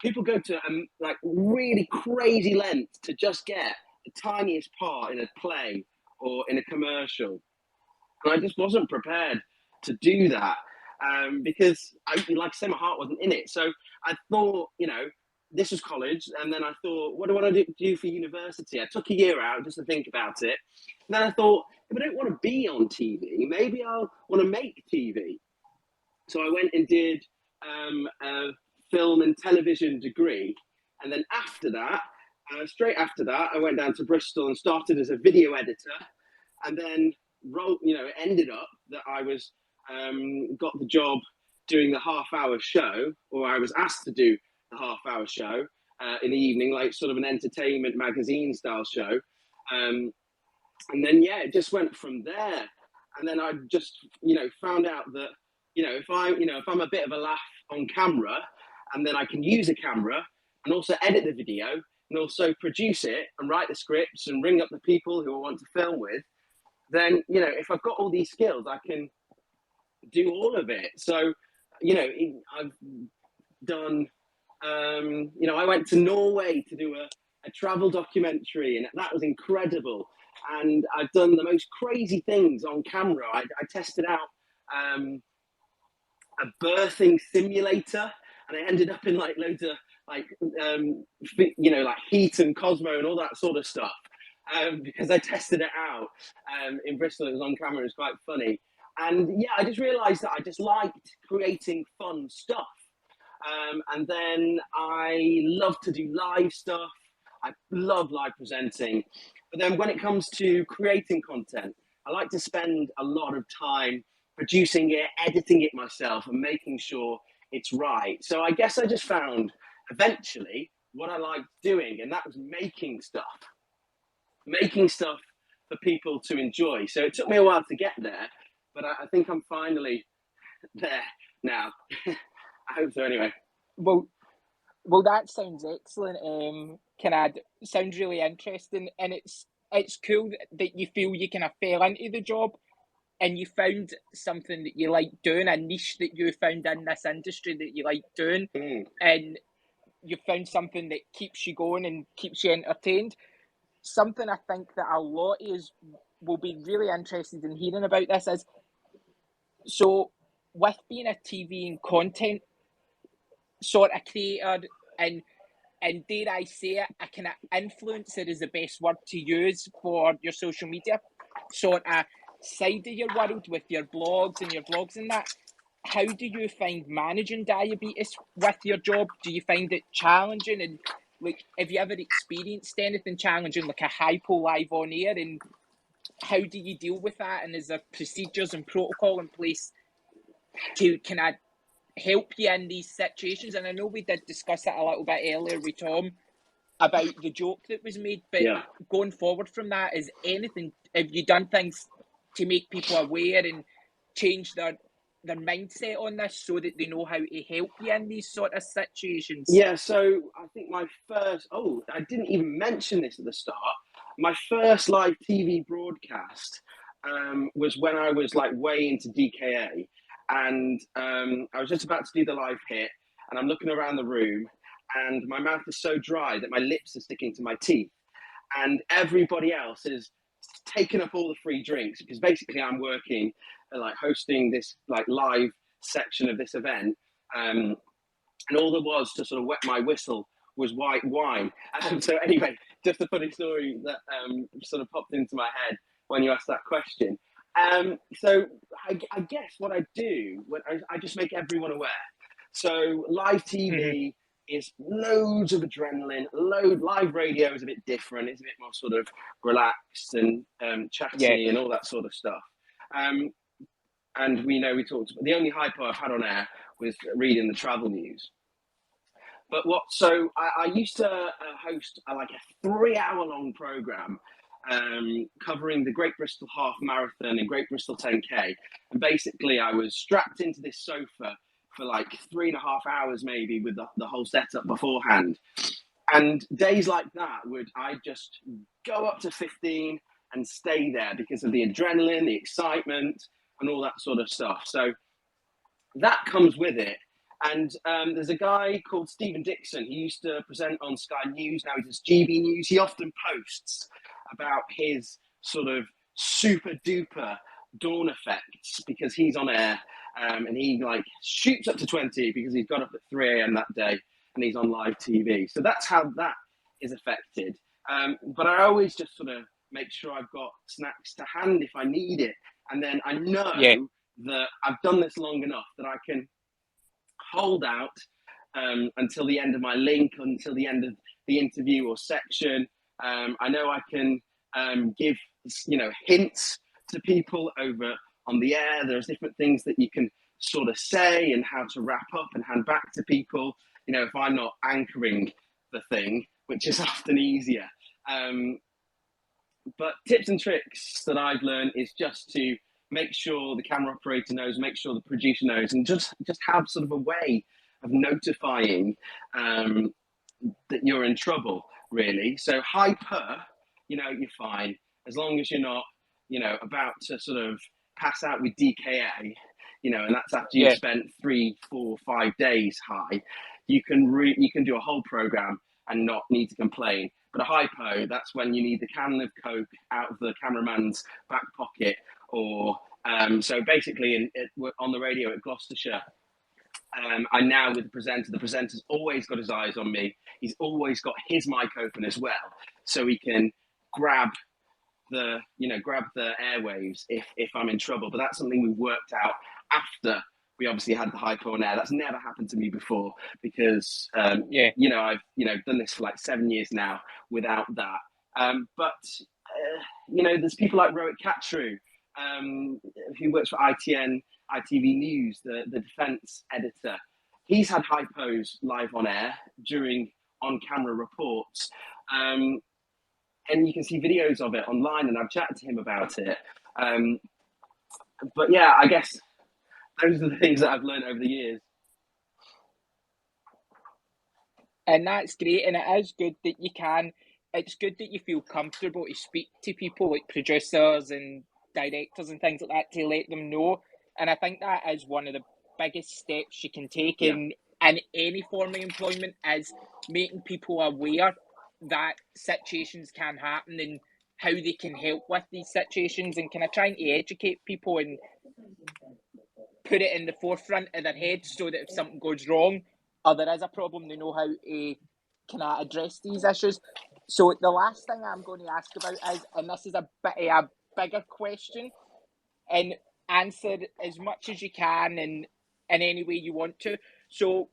people go to like really crazy lengths to just get the tiniest part in a play or in a commercial. And I just wasn't prepared to do that because, like I said, my heart wasn't in it. So I thought, this was college. And then I thought, what do I want to do for university? I took a year out just to think about it. And then I thought, if I don't want to be on TV, maybe I'll want to make TV. So I went and did a film and television degree. And then after that, straight after that, I went down to Bristol and started as a video editor. And then it ended up that I was got the job doing the half-hour show, or I was asked to do the half-hour show in the evening, like sort of an entertainment magazine style show. And then it just went from there. And then I just found out that if I'm a bit of a laugh on camera, and then I can use a camera and also edit the video and also produce it and write the scripts and ring up the people who I want to film with, then, if I've got all these skills, I can do all of it. So, I've done, I went to Norway to do a travel documentary, and that was incredible. And I've done the most crazy things on camera. I tested out a birthing simulator, and I ended up in like loads of like Heat and Cosmo and all that sort of stuff. Because I tested it out in Bristol. It was on camera. It was quite funny. And I just realised that I just liked creating fun stuff. And then I love to do live stuff. I love live presenting. But then when it comes to creating content, I like to spend a lot of time producing it, editing it myself, and making sure it's right. So I guess I just found eventually what I liked doing, and that was making stuff for people to enjoy. So it took me a while to get there, but I think I'm finally there now. I hope so anyway. Well, that sounds excellent. Sounds really interesting, and it's cool that you feel you kind of fell into the job and you found something that you like doing, a niche that you found in this industry that you like doing, and you found something that keeps you going and keeps you entertained. Something I think that a lot of us will be really interested in hearing about this is, so with being a TV and content sort of creator, and dare I say it, a kind of influencer is the best word to use for your social media sort of side of your world with your blogs and that. How do you find managing diabetes with your job? Do you find it challenging? And like, have you ever experienced anything challenging, like a hypo live on air? And how do you deal with that? And is there procedures and protocol in place to kind of help you in these situations? And I know we did discuss it a little bit earlier with Tom about the joke that was made, but going forward from that, have you done things to make people aware and change their mindset on this so that they know how to help you in these sort of situations? Yeah, so I think I didn't even mention this at the start. My first live TV broadcast was when I was like way into DKA, and I was just about to do the live hit, and I'm looking around the room, and my mouth is so dry that my lips are sticking to my teeth, and everybody else is taking up all the free drinks, because basically I'm working like hosting this like live section of this event, and all there was to sort of wet my whistle was white wine. So anyway, just a funny story that sort of popped into my head when you asked that question. So I guess what I do, I just make everyone aware. So live TV is loads of adrenaline. Live radio is a bit different. It's a bit more sort of relaxed and chatty and all that sort of stuff. And we talked about the only hypo I've had on air was reading the travel news. But I used to host like a 3-hour-long program covering the Great Bristol Half Marathon and Great Bristol 10K. And basically I was strapped into this sofa for like 3.5 hours maybe with the whole setup beforehand. And days like that I'd just go up to 15 and stay there because of the adrenaline, the excitement, and all that sort of stuff. So that comes with it. And there's a guy called Stephen Dixon. He used to present on Sky News. Now he does GB News. He often posts about his sort of super duper dawn effects because he's on air, and he like shoots up to 20 because he's got up at 3 a.m. that day and he's on live TV. So that's how that is affected. But I always just sort of make sure I've got snacks to hand if I need it. And then I know that I've done this long enough that I can hold out until the end of my link, until the end of the interview or section. I know I can give, hints to people over on the air. There's different things that you can sort of say and how to wrap up and hand back to people. If I'm not anchoring the thing, which is often easier. But tips and tricks that I've learned is just to make sure the camera operator knows, make sure the producer knows, and just have sort of a way of notifying that you're in trouble, really. So hyper, you're fine. As long as you're not, about to sort of pass out with DKA, and that's after you've spent 3, 4, 5 days high, you can do a whole program and not need to complain. But a hypo, that's when you need the can of Coke out of the cameraman's back pocket, or so basically on the radio at Gloucestershire, I'm now with the presenter's always got his eyes on me. He's always got his mic open as well, so he can grab the airwaves if I'm in trouble. But that's something we worked out after we obviously had the hypo on air. That's never happened to me before because I've done this for like 7 years now without that. But there's people like Rohit Katru, who works for ITV News, the defence editor. He's had hypos live on air during on-camera reports. And you can see videos of it online, and I've chatted to him about it. But yeah, I guess those are the things that I've learned over the years. And that's great, and it is good that it's good that you feel comfortable to speak to people like producers and directors and things like that to let them know. And I think that is one of the biggest steps you can take in any form of employment, is making people aware that situations can happen and how they can help with these situations, and kind of trying to educate people and put it in the forefront of their head so that if something goes wrong or there is a problem, they know how to kind of address these issues. So the last thing I'm going to ask about is, and this is a bit of a bigger question, and answer as much as you can in any way you want to. So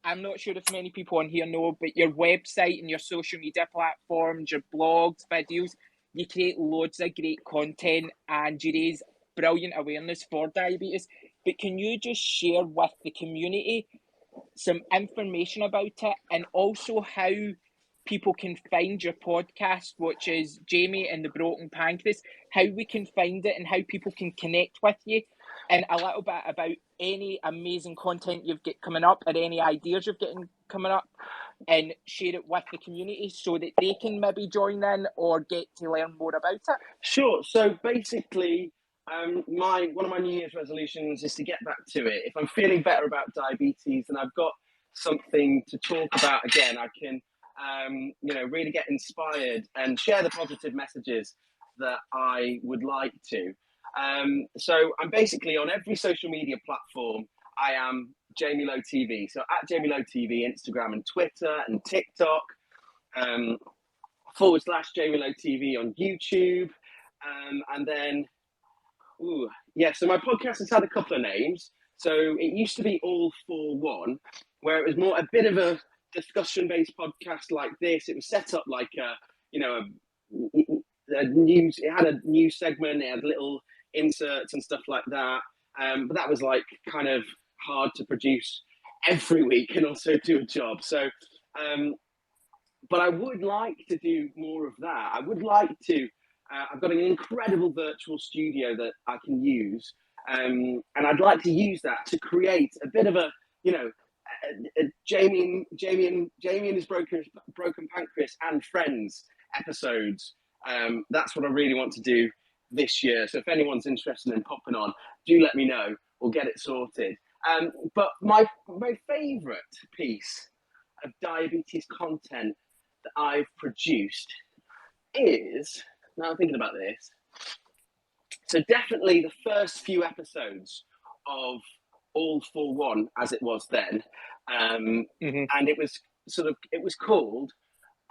I'm not sure if many people on here know, but your website and your social media platforms, your blogs, videos, you create loads of great content and you raise brilliant awareness for diabetes. But can you just share with the community some information about it, and also how people can find your podcast, which is Jamie and the Broken Pancreas, how we can find it and how people can connect with you, and a little bit about any amazing content you've got coming up or any ideas you've got coming up, and share it with the community so that they can maybe join in or get to learn more about it? Sure. So basically, one of my New Year's resolutions is to get back to it. If I'm feeling better about diabetes and I've got something to talk about again, I can really get inspired and share the positive messages that I would like to. So I'm basically on every social media platform. I am Jamie Lowe TV. So at Jamie Lowe TV, Instagram and Twitter and TikTok, / Jamie Lowe TV on YouTube. And then, so my podcast has had a couple of names. So it used to be All for One, where it was more a bit of a discussion-based podcast like this. It was set up like a news. It had a news segment. It had little inserts and stuff like that. But that was like kind of hard to produce every week and also do a job. So, but I would like to do more of that. I would like to. I've got an incredible virtual studio that I can use, and I'd like to use that to create a bit of a Jamie and his broken pancreas and friends episodes. That's what I really want to do this year. So if anyone's interested in popping on, do let me know. we'll get it sorted. But my favourite piece of diabetes content that I've produced is, now I'm thinking about this, so definitely the first few episodes of All for One, as it was then, and it was called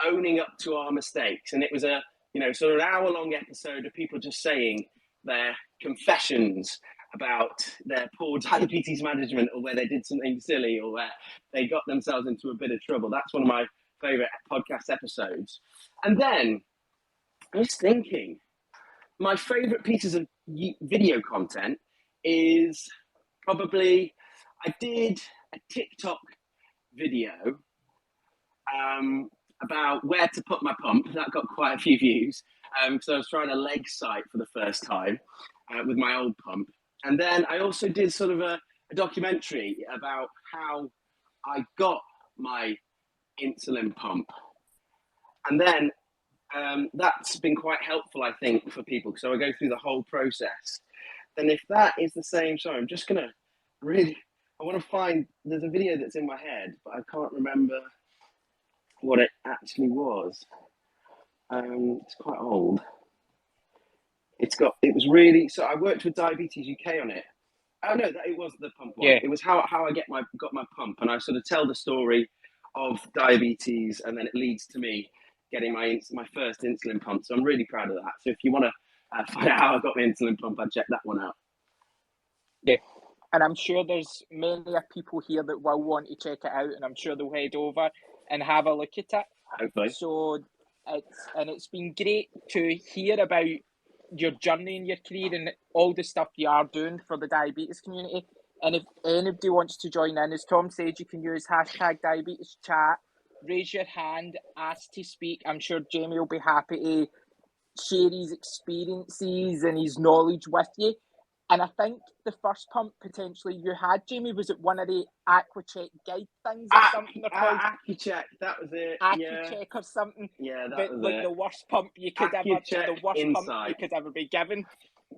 Owning Up to Our Mistakes, and it was a sort of an hour-long episode of people just saying their confessions about their poor diabetes management, or where they did something silly, or where they got themselves into a bit of trouble. That's one of my favorite podcast episodes. And then I was thinking, my favorite pieces of video content is probably, I did a TikTok video about where to put my pump. That got quite a few views because I was trying a leg site for the first time with my old pump. And then I also did sort of a documentary about how I got my insulin pump. And then that's been quite helpful, I think, for people. So I go through the whole process. Then if that is the same, sorry, I'm just going to I want to find, there's a video that's in my head, but I can't remember what it actually was. It's quite old. It was really, so I worked with Diabetes UK on it. Oh no, it was the pump one. Yeah. It was how I got my pump, and I sort of tell the story of diabetes, and then it leads to me getting my first insulin pump. So I'm really proud of that. So if you want to find out how I got my insulin pump, I'd check that one out. Yeah, and I'm sure there's many people here that will want to check it out, and I'm sure they'll head over and have a look at it. Hopefully. So it's been great to hear about your journey in your career and all the stuff you are doing for the diabetes community. And if anybody wants to join in, as Tom said, you can use #DiabetesChat, raise your hand, ask to speak. I'm sure Jamie will be happy to share his experiences and his knowledge with you. And I think the first pump potentially you had, Jamie, was it one of the AquaCheck guide things or something? AquaCheck, that was it. AquaCheck or something. Yeah, that was like it. The worst pump you could ever be given.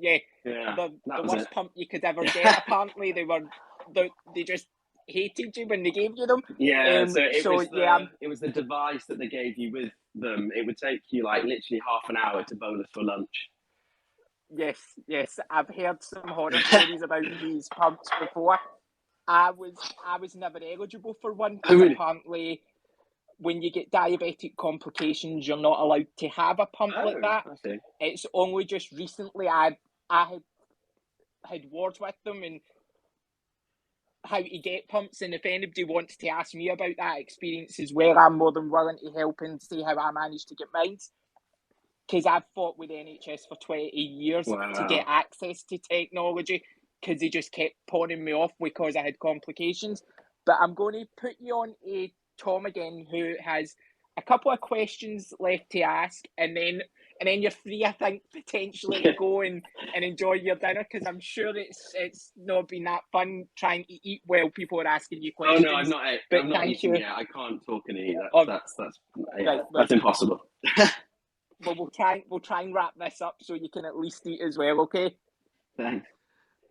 Yeah, the worst pump you could ever get. Apparently, they just hated you when they gave you them. Yeah, it was the device that they gave you with them. It would take you like literally half an hour to bolus for lunch. Yes, I've heard some horror stories about these pumps before. I was never eligible for one because apparently when you get diabetic complications, you're not allowed to have a pump like that. I see. It's only just recently I had words with them and how to get pumps, and if anybody wants to ask me about that experience as well, I'm more than willing to help and see how I managed to get mine. Because I've fought with the NHS for 20 years to get access to technology because they just kept pawning me off because I had complications. But I'm going to put you on to Tom again, who has a couple of questions left to ask, and then you're free, I think, potentially to go and enjoy your dinner, because I'm sure it's not been that fun trying to eat while people are asking you questions. Oh no, I'm not eating yet. I can't talk and eat. That's impossible. Well, we'll try and wrap this up so you can at least eat as well, okay? Thanks.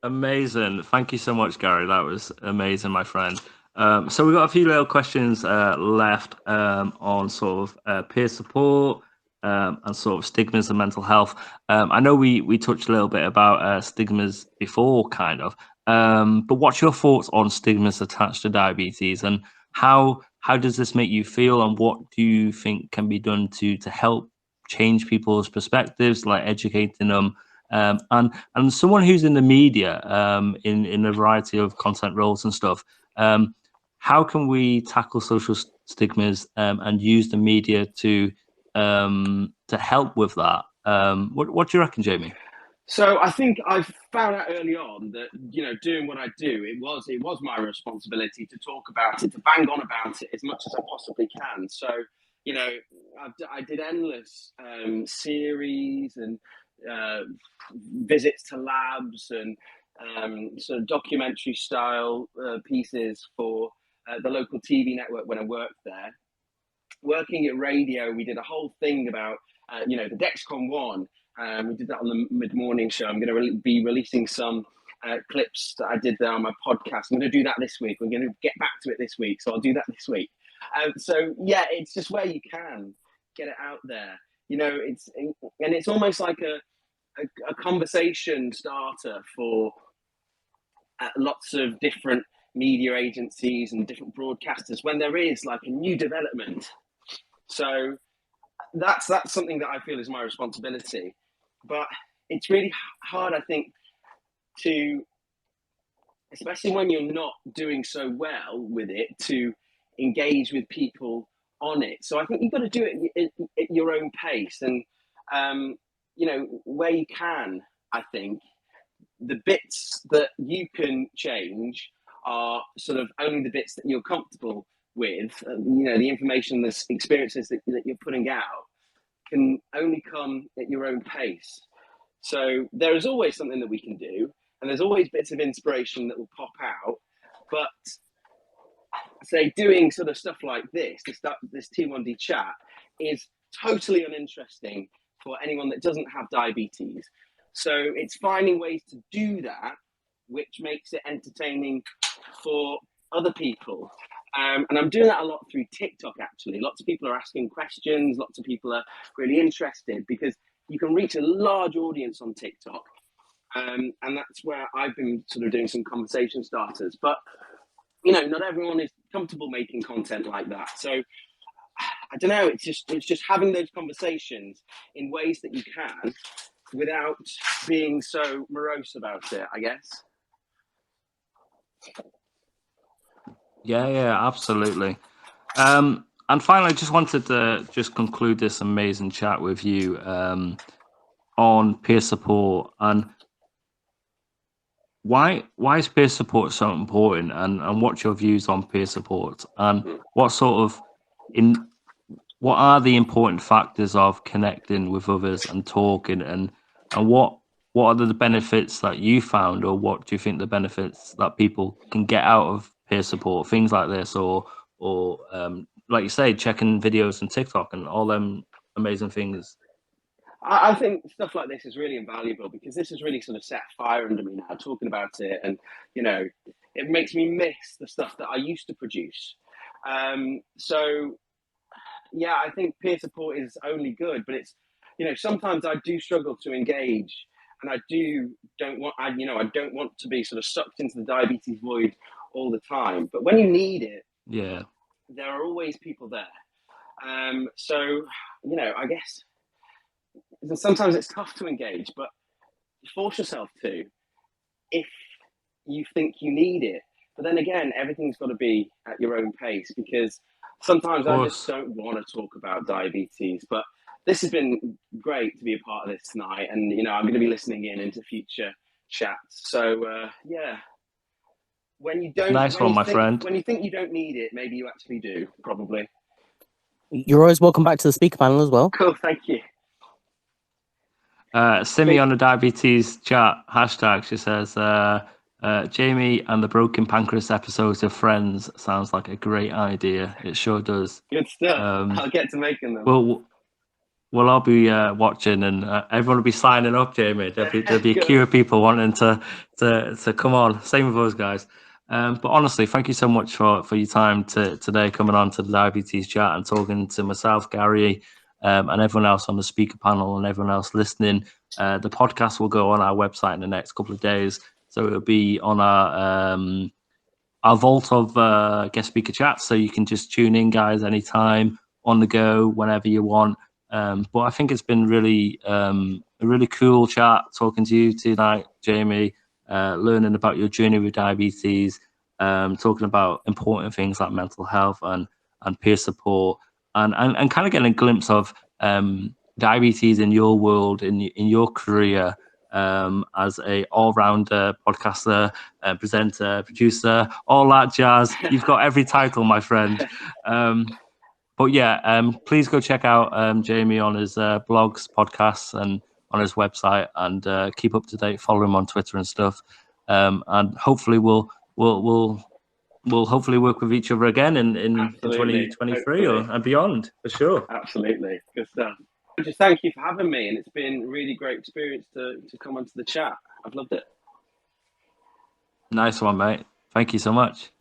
Amazing. Thank you so much, Gary. That was amazing, my friend. So we've got a few little questions left on sort of peer support and sort of stigmas and mental health. I know we touched a little bit about stigmas before, kind of. But what's your thoughts on stigmas attached to diabetes, and how does this make you feel, and what do you think can be done to help change people's perspectives, like educating them, and someone who's in the media in a variety of content roles and stuff, how can we tackle social stigmas and use the media to help with that? What do you reckon, Jamie? So I think I found out early on that, doing what I do, it was my responsibility to talk about it, to bang on about it as much as I possibly can. So I did endless series and visits to labs and sort of documentary style pieces for the local TV network when I worked there. Working at radio, we did a whole thing about the Dexcom One. We did that on the mid-morning show. I'm going to be releasing some clips that I did there on my podcast. I'm going to do that this week. We're going to get back to it this week, so I'll do that this week. So yeah, it's just where you can get it out there. You know, it's almost like a conversation starter for lots of different media agencies and different broadcasters when there is like a new development. So that's something that I feel is my responsibility. But it's really hard, I think, to, especially when you're not doing so well with it, to engage with people on it. So I think you've got to do it at your own pace, and you know, where you can. I think the bits that you can change are sort of only the bits that you're comfortable with. You know, the information, the experiences that you're putting out can only come at your own pace. So there is always something that we can do, and there's always bits of inspiration that will pop out. But say doing sort of stuff like this T1D chat is totally uninteresting for anyone that doesn't have diabetes. So it's finding ways to do that, which makes it entertaining for other people. And I'm doing that a lot through TikTok, actually. Lots of people are asking questions. Lots of people are really interested because you can reach a large audience on TikTok. And that's where I've been sort of doing some conversation starters. But, you know, not everyone is comfortable making content like that. So I don't know, it's just having those conversations in ways that you can without being so morose about it, I guess. Yeah, absolutely. And finally, I just wanted to just conclude this amazing chat with you on peer support, and why is peer support so important, and what's your views on peer support, and what are the important factors of connecting with others and talking, and what are the benefits that you found, or what do you think the benefits that people can get out of peer support, things like this, or like you say, checking videos on TikTok and all them amazing things? I think stuff like this is really invaluable because this has really sort of set fire under me now, talking about it. And, you know, it makes me miss the stuff that I used to produce. So, yeah, I think peer support is only good, but it's, you know, sometimes I do struggle to engage, and I don't want to be sort of sucked into the diabetes void all the time. But when you need it, Yeah, there are always people there. So, you know, I guess sometimes it's tough to engage, but force yourself to if you think you need it. But then again, everything's got to be at your own pace, because sometimes I just don't want to talk about diabetes. But this has been great to be a part of this tonight, and you know, I'm going to be listening in into future chats. So yeah, when you don't, nice one, my friend. When you think you don't need it, maybe you actually do. Probably. You're always welcome back to the speaker panel as well. Cool, thank you. Simi on the diabetes chat hashtag, she says, Jamie and the broken pancreas episodes of Friends sounds like a great idea. It sure does. Good stuff. I'll get to making them. Well, I'll be watching, and everyone will be signing up, Jamie. There'll be a queue of people wanting to come on. Same with those guys. But honestly, thank you so much for your time today, coming on to the diabetes chat and talking to myself, Gary, and everyone else on the speaker panel, and everyone else listening. The podcast will go on our website in the next couple of days, so it'll be on our vault of guest speaker chats, so you can just tune in, guys, anytime, on the go, whenever you want. But I think it's been a really cool chat talking to you tonight, Jamie, learning about your journey with diabetes, talking about important things like mental health and peer support, and kind of getting a glimpse of diabetes in your world, in your career, as a all-rounder podcaster, presenter, producer, all that jazz. You've got every title, my friend. But yeah, please go check out Jamie on his blogs, podcasts, and on his website, and keep up to date. Follow him on Twitter and stuff. And hopefully we'll hopefully work with each other again in 2023 and beyond, for sure. Absolutely, good stuff. Just thank you for having me, and it's been a really great experience to come onto the chat. I've loved it. Nice one, mate. Thank you so much.